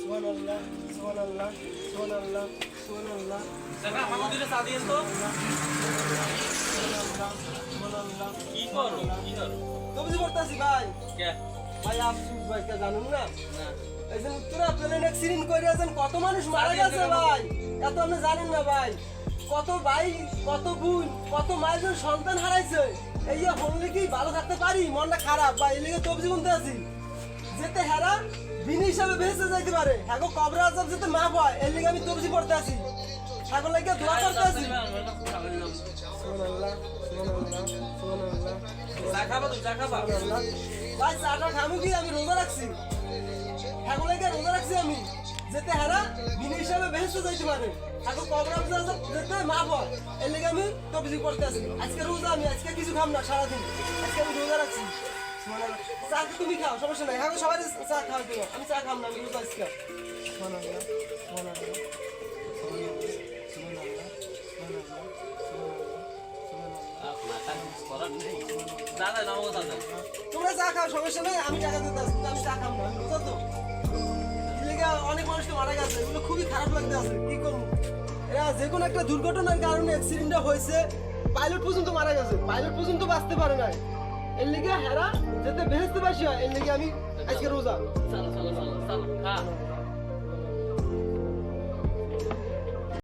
সুবহানাল্লাহ সুবহানাল্লাহ সুবহানাল্লাহ সুবহানাল্লাহ সুবহানাল্লাহ দেখা আমাকে দিলে চা দিয়েন তো সুবহানাল্লাহ সুবহানাল্লাহ কি করো কবজি পড়তাছি ভাই কে ভাই আফসোস ভাই কে জানুন না না এই যে উত্তরা প্লেন অ্যাক্সিডেন্ট করে আছেন কত মানুষ মারা গেছে ভাই এত আপনি জানেন না ভাই কত ভাই কত বোন কত মায়ের সন্তান হারাইছে এই হলে কি ভালো থাকতে পারি মনটা খারাপ ভাই এই লেগে তবজি গুনতে আছি যেতে হেরা বিনি হিসাবে বেঁচে যাইতে পারে হ্যাঁ কবর আজব যেতে মাপ হয় এই লেগে আমি তবজি পড়তে আছি হ্যাঁ লাগে দোয়া করতে আছি সুবহানাল্লাহ সুবহানাল্লাহ সুবহানাল্লাহ চা খাবা তো চা খাবা সুবহানাল্লাহ ভাই চাটা খামু কি আমি রোজা রাখছি হ্যাঁ লাগে রোজা রাখছি আমি যেতে হেরা বিনি হিসাবে বেঁচে যাইতে পারে হ্যাঁ কবর আজব যেতে মাপ হয় এই লেগে আমি তবজি পড়তে আছি আজকে রোজা আমি আজকে কিছু খাম না সারাদিন আজকে আমি রোজা রাখছি চা তুমি খাও সমস্যা নাই হ্যাঁ সবাই চা খাও তুমি আমি চা খাম না আমি রোজা আজকে সুবহানাল্লাহ সুবহানাল্লাহ দাদা নাও দাদা তোমরা চা খাও সমস্যা নাই আমি টাকা দিতে আসছি আমি চা খাম না আমি বুঝছো তো এদিকে অনেক মানুষ তো মারা গেছে এগুলো খুবই খারাপ লাগতে আছে কি করবো এরা যে কোনো একটা দুর্ঘটনার কারণে অ্যাক্সিডেন্টটা হয়েছে পাইলট পর্যন্ত মারা গেছে পাইলট পর্যন্ত বাঁচতে পারে না এর লিগে হেরা যেতে বেহেস্তে বাসি হয় এর লিগে আমি আজকে রোজা চলো চলো চলো চলো খা